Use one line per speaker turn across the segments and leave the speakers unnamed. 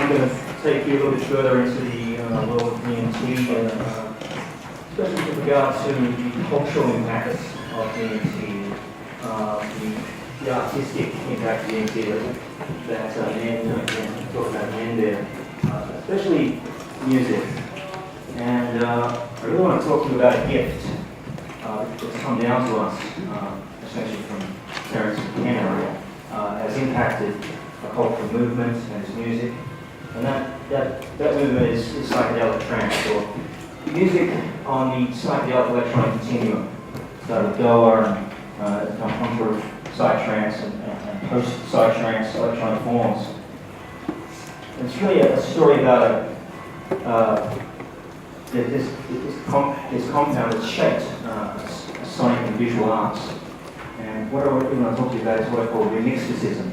I'm going to take you a little bit further into the world of DMT, especially with regard to the cultural impacts of DMT, the artistic impact of DMT that men talk about men there, especially music. And I really want to talk to you about a gift that's come down to us, essentially from Terence McKenna, has impacted a cultural movement and its music. And that movement is psychedelic trance, or music on the psychedelic electronic continuum. So with Goa and come through psytrance and post-psytrance electronic forms. And it's really a story about this compound that's shaped sonic and visual arts. And what I want to talk to you about is what I call remixticism.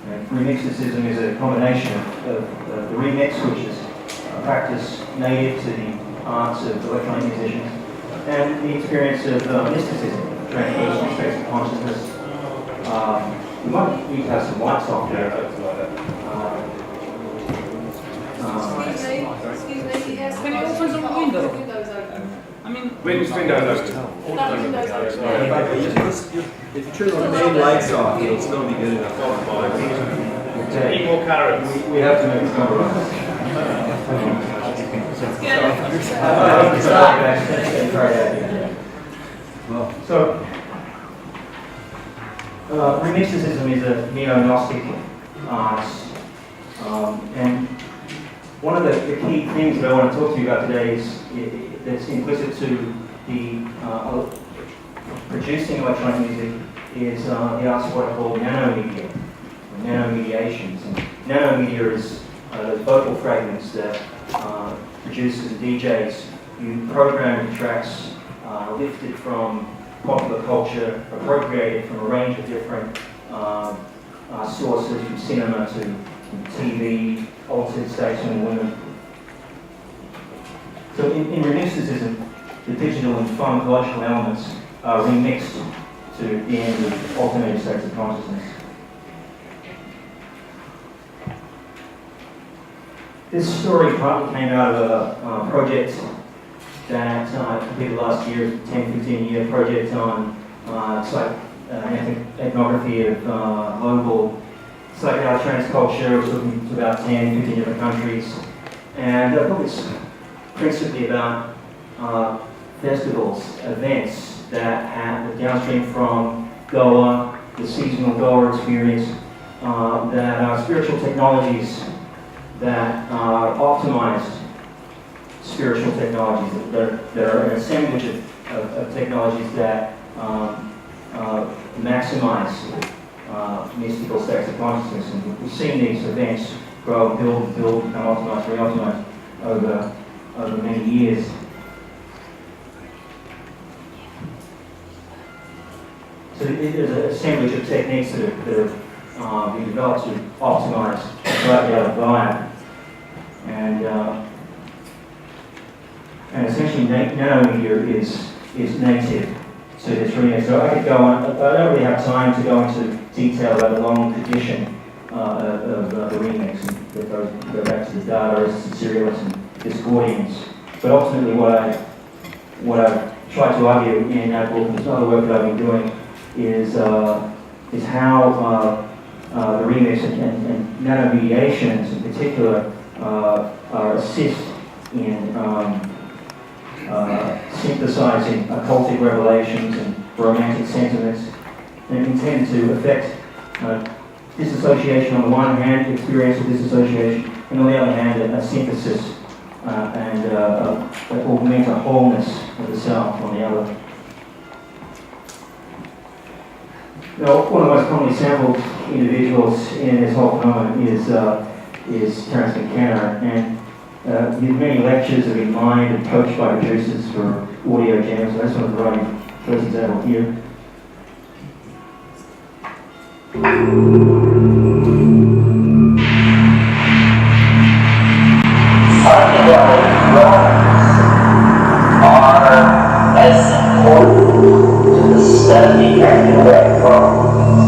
And remixticism is a combination of the remix, which is a practice native to the arts of electronic musicians, and the experience of mysticism, transpersonal states of consciousness. We might need to have some lights off there.
Excuse me, yes. Can you open some windows? Windows open. I mean,
Windows open.
If you turn the main lights off, it'll still be good enough.
Eat more carrots.
We have to make a compromise. So, Remixticism is a neo-Gnostic art, and one of the key things that I want to talk to you about today is that's implicit to the producing electronic music is the arts of what I call nanomedia, or nanomediations. And nanomedia is those vocal fragments that producers and DJs you program tracks lifted from popular culture, appropriated from a range of different sources, from cinema to TV, altered states and women. So in Remixticism, the digital and pharmacological elements are remixed to the end of alternative states of consciousness. This story partly came out of a project that I completed last year, 10-15-year project on ethnography of global psychedelic trance culture. We're looking to about 10-15 different countries. And the book is principally about festivals, events that have downstream from Goa, the seasonal Goa experience, that are spiritual technologies that are optimized spiritual technologies, that are an assemblage of technologies that maximize mystical states of consciousness. And we've seen these events grow, build, become optimized, re-optimized over many years. So there's an assemblage of techniques that have been developed to optimize the psychedelic vibe. And essentially nanomedia is native to this remix. So I could go on, I don't really have time to go into detail about the long tradition of the remix and that go back to the Dadaists and Surrealists and Discordians. But ultimately what I've tried to argue in that book and some other work that I've been doing is how the remix and nanomediations in particular assist in synthesizing occultic revelations and romantic sentiments, and intend to affect disassociation on the one hand, experiential disassociation, and on the other hand, a synthesis and augment a wholeness of the self on the other. Now, one of the most commonly sampled individuals in this whole phenomenon is Terence McKenna, and his many lectures have been mined and coached by producers for audio jams. So I just want to provide you first example here.
Psychedelic are as important to the study of electrons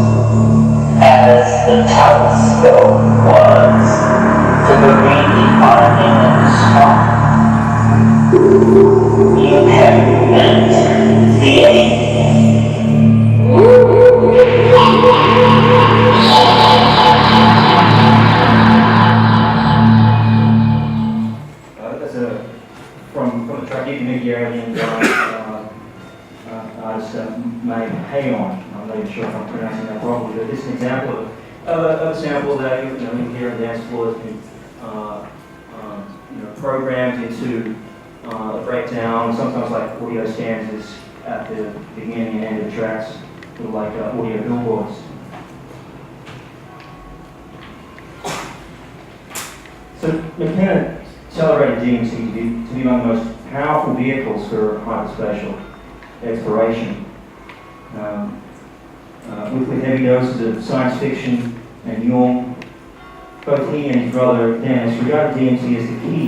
as the telescope goal was to bring the fundamental strong. You have met the aim.
That's from the track You Can Make Your Alien artist made Hay On. I'm not even sure if I'm pronouncing that properly, but this is an example of a sample that you hear in dance floor has been programmed into a breakdown, sometimes like audio stanzas at the beginning and end of tracks, sort of like audio billboards. So McKenna celebrated DMT to be one of the most powerful vehicles for hyperspatial exploration. With heavy doses of science fiction and Jung, both he and his brother Dennis regarded DMT as the key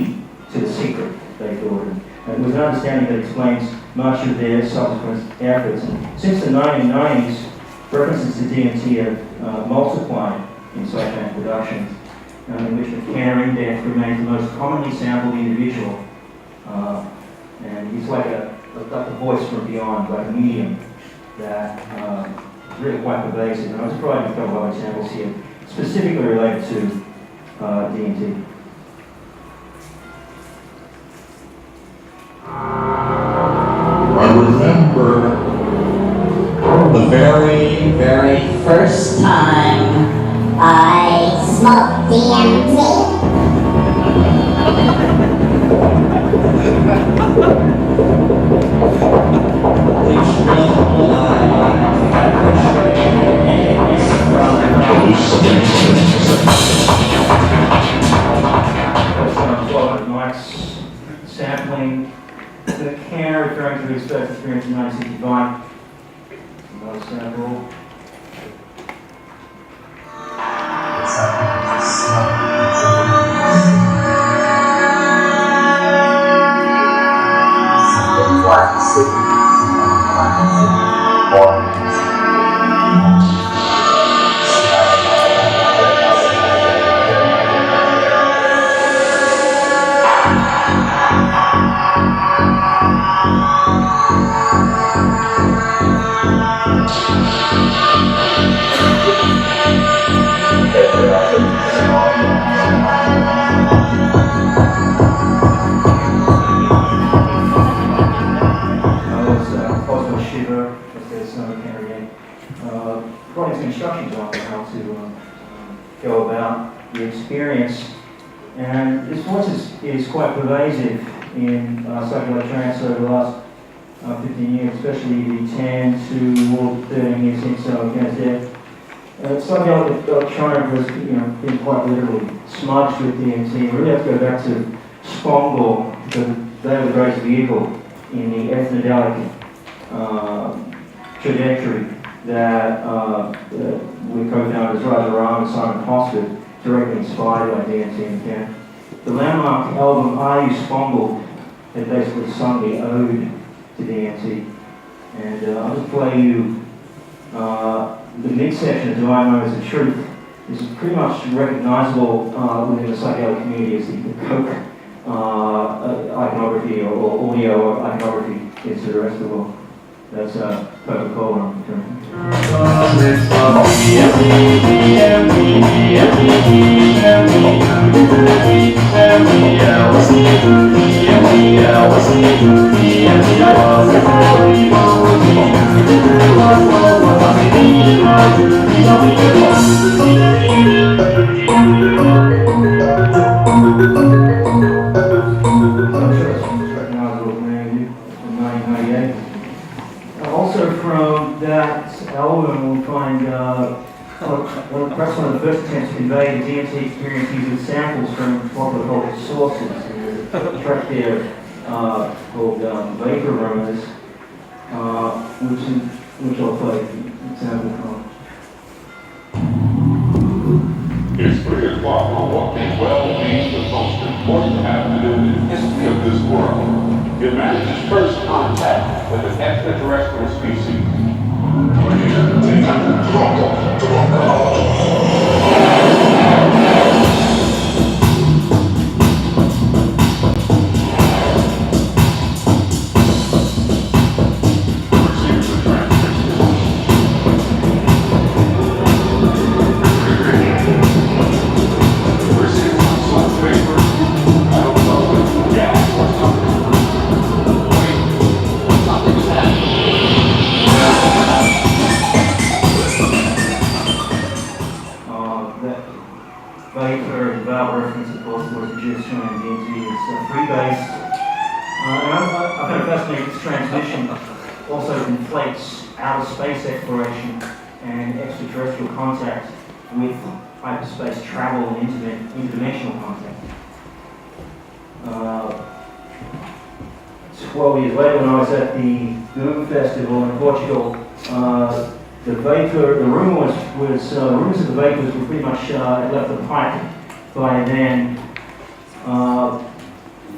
to the secret, they thought. And it was an understanding that explains much of their subsequent efforts. And since the 1990s, references to DMT have multiplied in psychedelic productions, in which McKenna in Death remains the most commonly sampled individual. And he's like a voice from beyond, like a medium that is really quite pervasive. And I was providing a couple of other examples here, specifically related to DMT.
I remember the very, very
First time I smoked DMT.
Mike's sampling the can referring to his first experience in 1965. Another sample. Providing some instructions on how to go about the experience. And this voice is quite pervasive in psychedelic trance over the last 15 years, especially the 10 to 13 years since Ken's death. Psychedelic Electronica has been quite literally smudged with DMT. We really have to go back to Spongle, because they were the greatest vehicle in the ethnodelic trajectory that with co-founders Roger Ram and Simon Hosford, directly inspired by DMT and Ken. The landmark album Are You Spongled had basically sung the ode to DMT. And I'll just play you the mid-section of Do I Know Is the Truth. This is pretty much recognizable within the psychedelic community as the Coke iconography or audio iconography is to the rest of the world. That's Coca-Cola. Also from that album, we'll find perhaps one of the first attempts to convey the DMT experience using samples from popular cultural sources. There's a track there called Vapor Rumors, which I'll play an example from.
It's 3 o'clock on what can well be the most important afternoon in the history of this world. Humanity's first contact with an extraterrestrial species.
without reference, of course, was produced from DMT. It's free-based. And I kind of fascinated this transmission also conflates outer space exploration and extraterrestrial contact with hyperspace travel and interdimensional contact. 12 years later, when I was at the Boom Festival in Portugal, the rumors of the vapors were pretty much had left the pipe by then.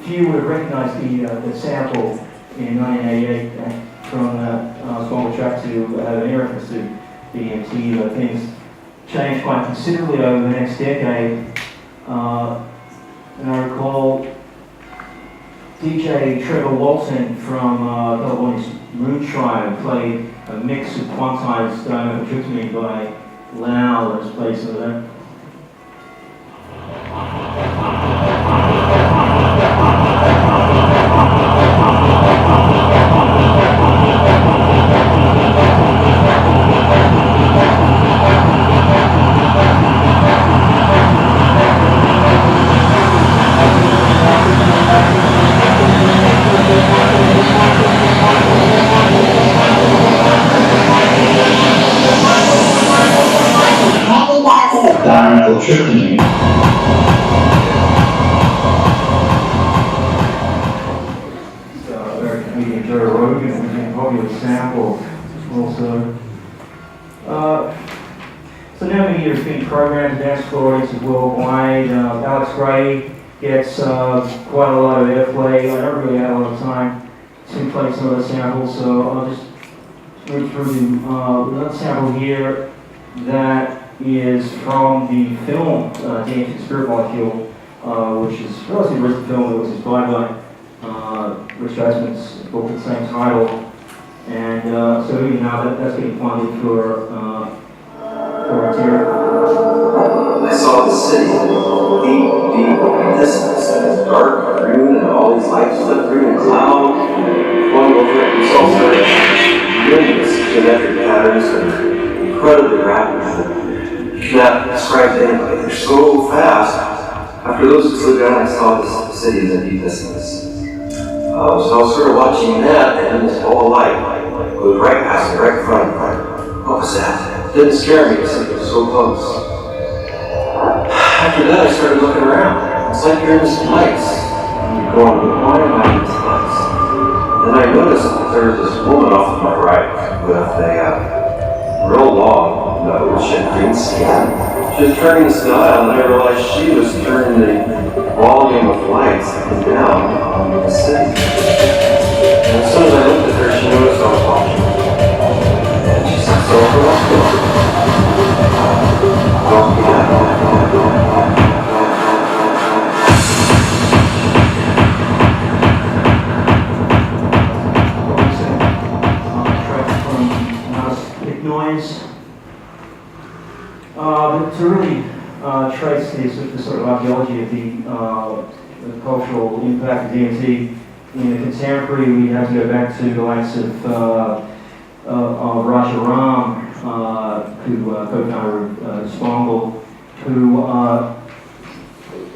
Few would have recognized the sample in 1988 from a small track to have any reference to DMT, but things changed quite considerably over the next decade. And I recall DJ Trevor Walton from California's Moon Tribe played a mix of quantized dimethyltryptamine by Lau that was played some of that.
Dimethyltryptamine.
American comedian Joe Rogan was a popular sample also. So now many years being programmed, dance floor audiences worldwide. Alex Gray gets quite a lot of airplay. I don't really have a lot of time to play some of the samples, so I'll just move through another sample here that is from the film DMT Spirit Molecule, which is a relatively recent film that was inspired by Rich Eisman's book with the same title. And so even now that's getting funded for material.
I saw the city, deep, deep distance, and it's dark, green, and all these lights flip through in a cloud, going over it. We saw sort of millions of geometric patterns and incredibly rapid. You cannot describe to anybody. They're so fast. After those who slowed down, I saw the city in the deep distance. So I was sort of watching that, and then this ball of light goes right past me, right in front. What was that? It didn't scare me because it was so close. After that, I started looking around. It's like you're in this place. You're going, why am I in this place? Then I noticed that there was this woman off to my right with a real long nose, she had green skin. She was turning this dial, and I realized she was turning the volume of lights up and down on the city. And as soon as I looked at her, she noticed I was watching. And she said, so what's going on?
Noise. To really trace the sort of archaeology of the cultural impact of DMT in the contemporary, we have to go back to the likes of Raja Ram, who co-founder of Spangle, who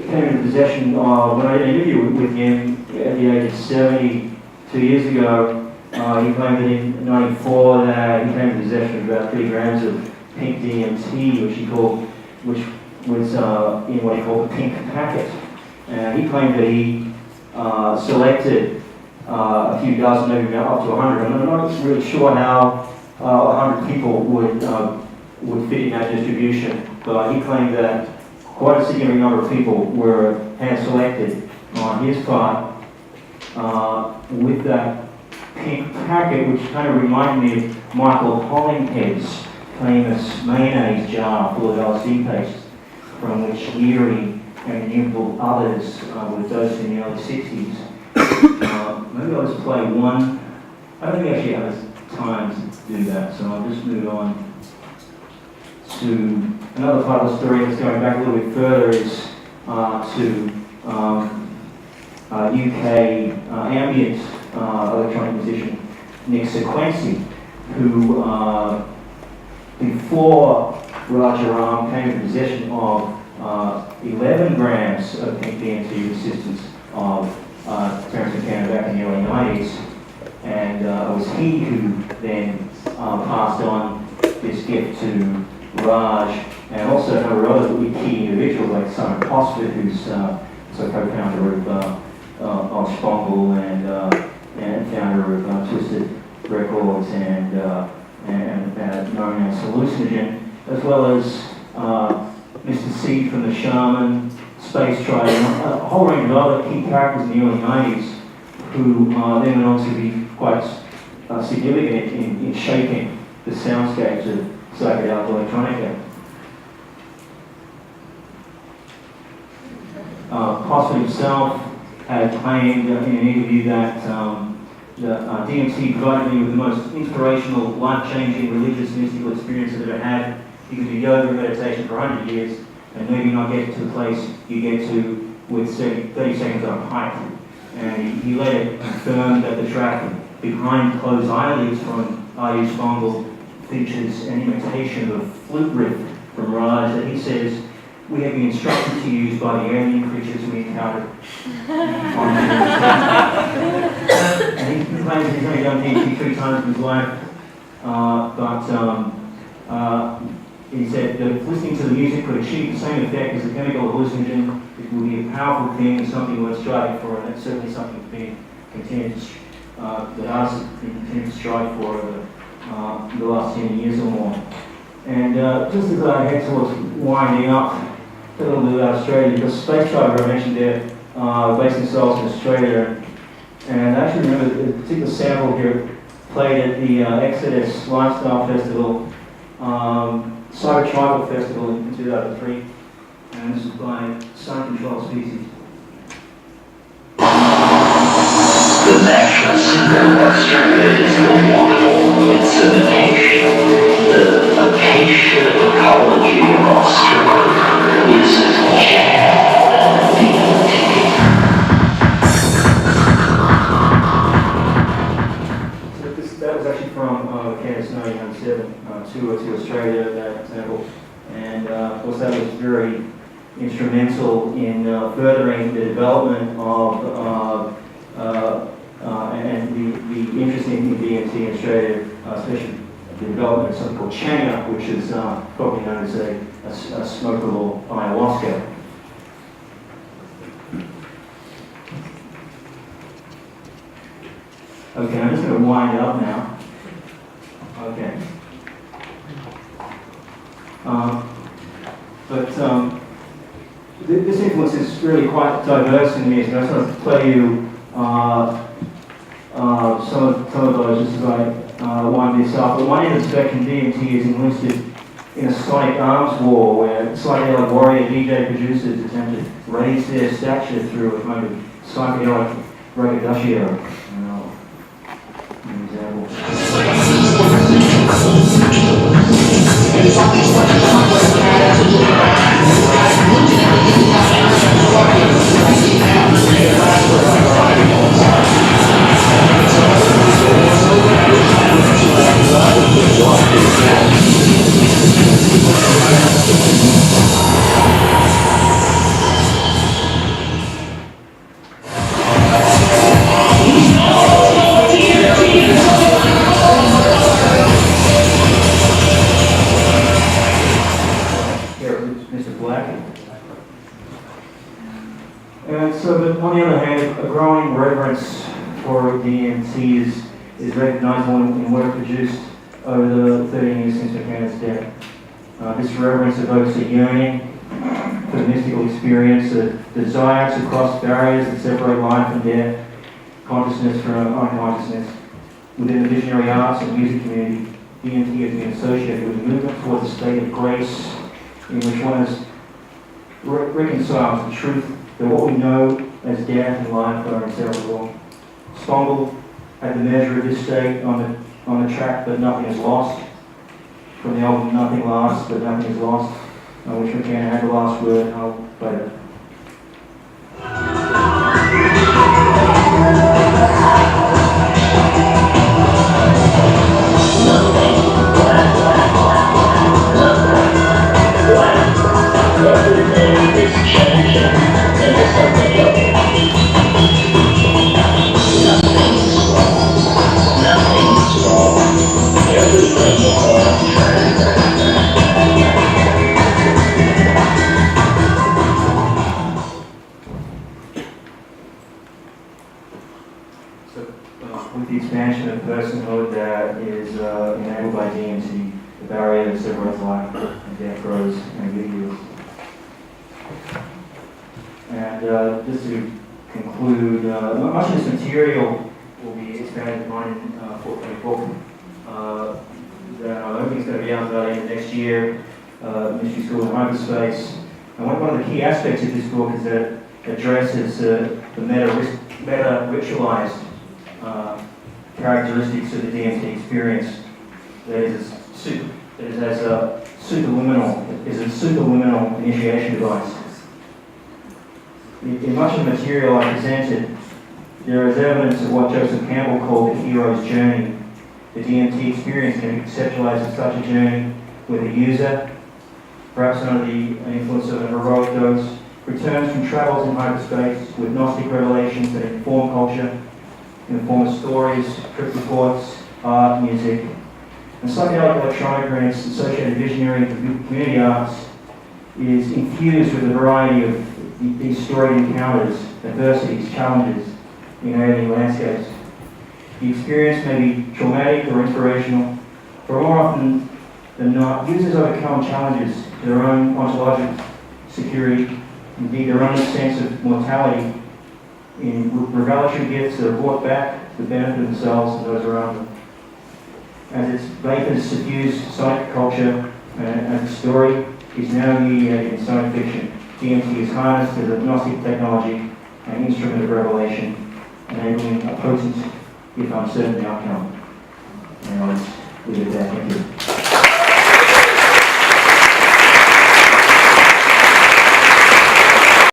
came into possession when I interviewed with him at the age of 70 2 years ago. He claimed that in '94 that he came into possession of about 3 grams of pink DMT, which was in what he called a pink packet. And he claimed that he selected a few dozen, maybe up to 100. And I'm not really sure how 100 people would fit in that distribution, but he claimed that quite a significant number of people were hand-selected on his part with that pink packet, which kind of reminded me of Michael Hollinghead's famous mayonnaise jar full of LSD paste, from which Leary and innumerable others were dosed in the early 60s. Maybe I'll just play one. I don't think I actually have time to do that, so I'll just move on to another part of the story that's going back a little bit further, is to UK ambient electronic musician Nick Sequency, who before Raja Ram came into possession of 11 grams of DMT resistance of Terence McKenna back in the early 90s. And it was he who then passed on this gift to Raj, and also a number of other key individuals like Simon Posford, who's also co-founder of Spongle and founder of Twisted Records and known as Hallucinogen, as well as Mr. C from the Shaman, Space Tribe, and a whole range of other key characters in the early 90s who then went on to be quite significant in shaping the soundscapes of psychedelic electronica. Posford himself had claimed in an interview that DMT provided me with the most inspirational, life-changing, religious, mystical experience I've ever had. You can do yoga and meditation for 100 years and maybe not get to the place you get to with 30 seconds on a pipe. And he later confirmed that the track Behind Closed Eyelids from R.U. Spongle features an imitation of a flute riff from Raj that he says we have been instructed to use by the alien creatures we encountered. And he claims he's only done DMT 3 times in his life, he said that if listening to the music could achieve the same effect as a chemical hallucinogen, it would be a powerful thing and something worth striving for, and that's certainly something that's been continued to, that artists have continued to strive for over the last 10 years or more. And just as I head towards winding up, a little bit about Australia, because Space Tribe I mentioned there, based themselves in Australia, and I actually remember a particular sample here played at the Exodus Lifestyle Festival, Cyber Tribal Festival in 2003, and this is by Sun Control Species.
The national symbol of Australia is the wattle insemination. The acacia ecology of Australia is jazz and DMT.
So that was actually from Canada's 1997 tour to Australia, that example. And of course that was very instrumental in furthering the development of and the interest in DMT in Australia, especially the development of something called changa, which is probably known as a smokable ayahuasca. Okay, I'm just going to wind it up now. Okay. This influence is really quite diverse in music. I just want to play you some of those just as I wind this up. But one end of the spectrum, DMT is enlisted in a sonic arms war where psychedelic warrior DJ producers attempt to raise their stature through a kind of psychedelic braggadocio. An example. But on the other hand, a growing reverence for DMT is recognizable in work produced over the 13 years since McKenna's death. This reverence evokes a yearning for the mystical experience, a desire to cross barriers that separate life and death, consciousness from unconsciousness. Within the visionary arts and music community, DMT has been associated with a movement towards a state of grace in which one is reconciled to the truth that what we know as death and life are inseparable. Spongle had the measure of this state on the track, but nothing is lost. From the album Nothing Lasts, but Nothing is Lost, which McKenna had the last word, and I'll play it.
Nothing.
life and death grows ambiguous. And just to conclude, much of this material will be expanded upon in 424. That I don't think it's going to be out by the end of next year. Mystery School in Hyperspace. And one of the key aspects of this book is that it addresses the meta-ritualized characteristics of the DMT experience. That is a superluminal initiation device. In much of the material I presented, there is evidence of what Joseph Campbell called the hero's journey. The DMT experience can be conceptualized as such a journey where the user, perhaps under the influence of a heroic dose, returns from travels in hyperspace with Gnostic revelations that inform culture in the form of stories, trip reports, art, music. And psychedelic electronica and its associated visionary and community arts is infused with a variety of these storied encounters, adversities, challenges in alien landscapes. The experience may be traumatic or inspirational, but more often than not, users overcome challenges to their own ontological security, indeed their own sense of mortality, in revelatory gifts that are brought back to the benefit of themselves and those around them. As its vapors suffuse sonic culture, as the story is now mediated in science fiction, DMT is harnessed as a Gnostic technology and instrument of revelation, enabling a potent, if uncertain, outcome. And I'll leave it there. Thank you.